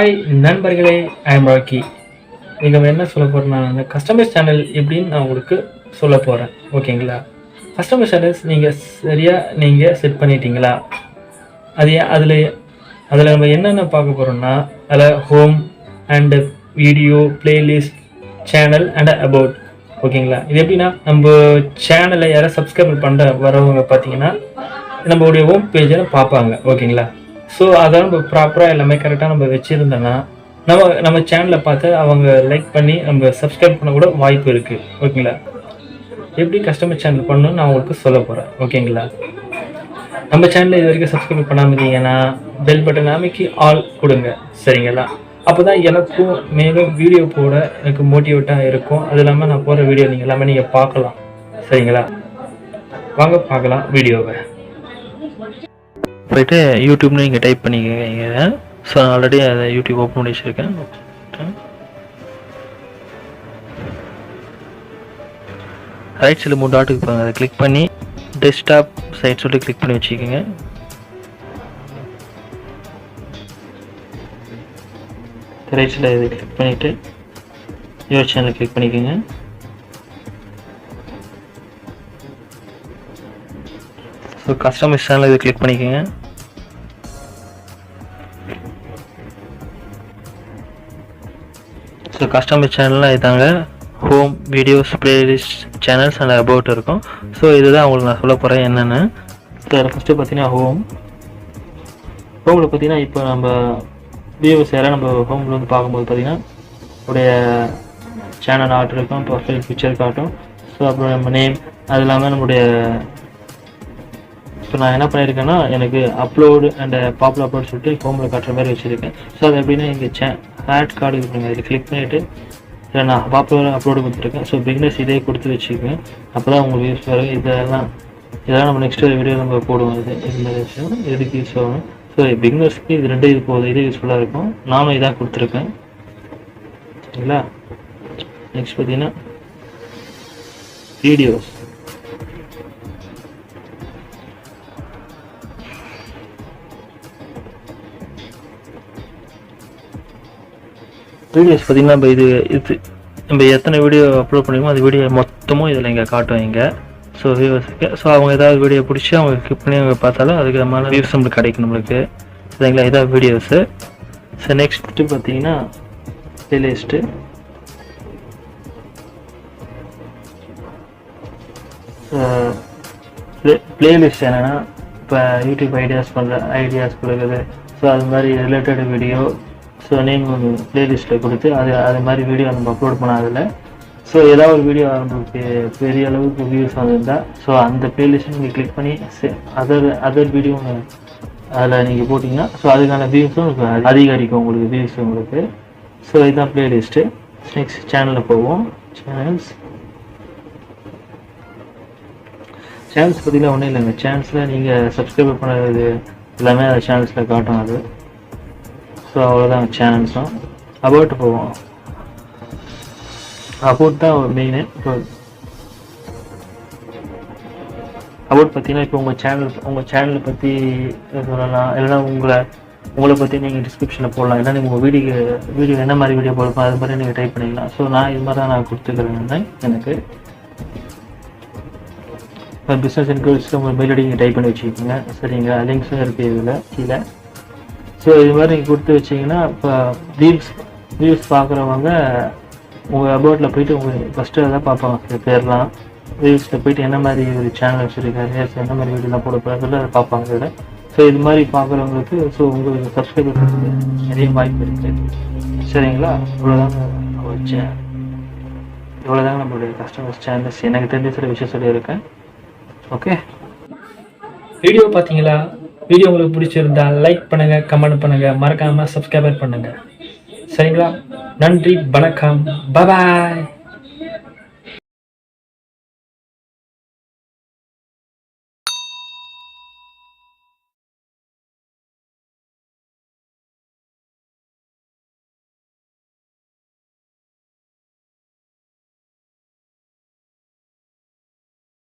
Hi நண்பர்களே, I am rakhi. நீங்கள் என்ன சொல்ல போகிறேன்னா, அந்த கஸ்டமர் சேனல் எப்படின்னு நான் உங்களுக்கு சொல்ல போகிறேன். ஓகேங்களா? கஸ்டமர் சேனல்ஸ் நீங்கள் சரியாக செட் பண்ணிட்டீங்களா? அது அதில் நம்ம என்னென்ன பார்க்க போகிறோம்னா, அதில் home and video playlist channel and about. ஓகேங்களா? இது எப்படின்னா, நம்ம சேனலை யாராவது சப்ஸ்கிரைப் வரவங்க பார்த்தீங்கன்னா நம்மளுடைய ஹோம் பேஜை பார்ப்பாங்க. ஓகேங்களா? ஸோ அதை நம்ம ப்ராப்பராக எல்லாமே கரெக்டாக நம்ம வச்சுருந்தோன்னா நம்ம சேனலில் பார்த்து அவங்க லைக் பண்ணி நம்ம சப்ஸ்கிரைப் பண்ண கூட வாய்ப்பு இருக்குது. ஓகேங்களா? எப்படி கஸ்டமர் சேனல் பண்ணணும்னு நான் உங்களுக்கு சொல்ல போகிறேன். ஓகேங்களா? நம்ம சேனலில் இது வரைக்கும் சப்ஸ்கிரைப் பண்ணாமல் இருந்தீங்கன்னா பெல் பட்டன் அமைக்கி ஆல் கொடுங்க. சரிங்களா? அப்போ தான் எனக்கும் மேலும் வீடியோ போட எனக்கு மோட்டிவேட்டாக இருக்கும். அது இல்லாமல் நான் போகிற வீடியோ நீங்கள் எல்லாமே நீங்கள் பார்க்கலாம். சரிங்களா? வாங்க பார்க்கலாம் வீடியோவை. போய்ட்டு யூடியூப்னு நீங்கள் டைப் பண்ணிக்கங்க. ஸோ நான் ஆல்ரெடி அதை யூடியூப் ஓப்பன் பண்ணி வச்சுருக்கேன். ரைட் சைடில் 3 டாட்டுக்கு போங்க. அதை கிளிக் பண்ணி டெஸ்க்டாப் சைட் சொல்லிட்டு கிளிக் பண்ணி வச்சுக்கோங்க. ரைட் சைடில் இதை கிளிக் பண்ணிவிட்டு யூர் சேனல் கிளிக் பண்ணிக்கோங்க. ஸோ கஸ்டமர் சேனல் இதை கிளிக் பண்ணிக்கோங்க. ஸோ கஸ்டமர் சேனல்லாம் இதாங்க home videos playlist channels and about இருக்கும். ஸோ இதுதான் உங்களுக்கு நான் சொல்ல போகிறேன் என்னென்னு. ஸோ ஃபஸ்ட்டு பார்த்தீங்கன்னா ஹோமில் பார்த்தீங்கன்னா இப்போ நம்ம வியூஸ் யாராவது நம்ம ஹோமில் வந்து பார்க்கும்போது பார்த்தீங்கன்னா உடைய சேனல் ஆர்ட் இருக்கும், ப்ரொஃபைல் பிக்சர் காட்டும். ஸோ அப்புறம் நம்ம நேம், அது இல்லாமல் நம்முடைய இப்போ நான் என்ன பண்ணியிருக்கேன்னா எனக்கு அப்லோடு அண்ட் பாப்புலர் அப்லோட் சொல்லிட்டு ஹோமில் காட்டுற மாதிரி வச்சுருக்கேன். ஸோ அது எப்படின்னா இங்கே ஆட் கார்டு இருக்குங்க, இதில் கிளிக் பண்ணிவிட்டு இதில் நான் பாப்புலர் அப்லோடு கொடுத்துருக்கேன். ஸோ பிகினர்ஸ் இதே கொடுத்து வச்சுக்கேன். அப்போ தான் உங்களுக்கு யூஸ் வரும். இதெல்லாம் நம்ம நெக்ஸ்ட் வீடியோ நம்ம போடுவோம். இந்த விஷயம் எதுக்கு யூஸ் ஆகும். ஸோ பிகினர்ஸ்க்கு இது ரெண்டு இது போகுது, இதே யூஸ்ஃபுல்லாக இருக்கும். நானும் இதாக கொடுத்துருக்கேன். சரிங்களா? நெக்ஸ்ட் பார்த்தீங்கன்னா வீடியோஸ். வீடியோஸ் பார்த்திங்கன்னா நம்ம எத்தனை வீடியோ அப்லோட் பண்ணிக்கோ அந்த வீடியோ மொத்தமும் இதில் இங்கே காட்டும் இங்கே. ஸோ வியூவர்ஸுக்கு அவங்க ஏதாவது வீடியோ பிடிச்சி அவங்க கிளிக் பண்ணி அவங்க பார்த்தாலும் அதுக்கு நம்ம வியூஸ் நம்மளுக்கு கிடைக்கும் நம்மளுக்கு. சரிங்களா? இதான் வீடியோஸு. ஸோ நெக்ஸ்ட்டு பார்த்தீங்கன்னா பிளேலிஸ்ட்டு. பிளேலிஸ்ட் என்னென்னா இப்போ யூடியூப் ஐடியாஸ் கொடுக்குறது. ஸோ அது மாதிரி ரிலேட்டட் வீடியோ. ஸோ நீங்கள் பிளேலிஸ்ட்டில் கொடுத்து அது மாதிரி வீடியோ நம்ம அப்லோட் பண்ண அதில். ஸோ ஏதாவது ஒரு வீடியோ நம்மளுக்கு பெரிய அளவுக்கு வியூஸ் வந்திருந்தால் ஸோ அந்த பிளேலிஸ்ட்டை நீங்கள் கிளிக் பண்ணி அதர் வீடியோ அதில் நீங்கள் போட்டிங்கன்னா ஸோ அதுக்கான வியூஸும் உங்களுக்கு அதிகரிக்கும் உங்களுக்கு வியூஸ் உங்களுக்கு. ஸோ இதுதான் பிளேலிஸ்ட்டு. நெக்ஸ்ட் சேனலில் போவோம். சேனல்ஸ் பார்த்திங்கன்னா ஒன்றும் இல்லைங்க. சேனல்ஸில் நீங்கள் சப்ஸ்கிரைப் பண்ணுறது எல்லாமே அந்த சேனல்ஸில் காட்டும் அது. ஸோ அவ்வளோதான் சேனல்ஸும். அபவுட் போவோம். அபவுட் தான் ஒரு மெயின். இப்போ அபவுட் பார்த்தீங்கன்னா இப்போ உங்கள் சேனலை பற்றி சொல்லலாம், இல்லைன்னா உங்களை பற்றி நீங்கள் டிஸ்கிரிப்ஷனில் போடலாம். இல்லைன்னா நீங்கள் உங்கள் வீடியோ என்ன மாதிரி வீடியோ போடலாம் அது மாதிரி நீங்கள் டைப் பண்ணிக்கலாம். ஸோ நான் இது மாதிரி தான் நான் கொடுத்துக்கிறேன். எனக்கு இப்போ பிஸ்னஸ் இன்க்ளூட்ஸ் உங்கள் மெயில் ஐடி நீங்கள் டைப் பண்ணி வச்சுக்கோங்க. சரிங்க? லிங்க்ஸும் இருக்குது இதில் கீழே. ஸோ இது மாதிரி நீங்கள் கொடுத்து வச்சிங்கன்னா இப்போ ரீல்ஸ் பார்க்குறவங்க உங்கள் அபவுட்டில் போய்ட்டு உங்களுக்கு ஃபஸ்ட்டு அதான் பார்ப்பாங்க பேர்லாம். ரீல்ஸில் போய்ட்டு என்ன மாதிரி ஒரு சேனல் வச்சுருக்காரு, என்ன மாதிரி வீடியோலாம் போட போகிறதுல அதை பார்ப்பாங்க இதில். ஸோ இது மாதிரி பார்க்குறவங்களுக்கு ஸோ உங்களுக்கு சப்ஸ்கிரைபர் நிறைய வாய்ப்பு இருக்குது. சரிங்களா? இவ்வளோதாங்க நம்மளுடைய கஸ்டமர்ஸ் சேனல்ஸ் எனக்கு தெரிஞ்ச சில விஷயம் சொல்லியிருக்கேன். ஓகே, வீடியோ பார்த்தீங்களா? வீடியோ உங்களுக்கு பிடிச்சிருந்தா லைக் பண்ணுங்கள், கமெண்ட் பண்ணுங்கள், மறக்காமல் சப்ஸ்கிரைப் பண்ணுங்கள். சரிங்களா? நன்றி, வணக்கம், பாய்.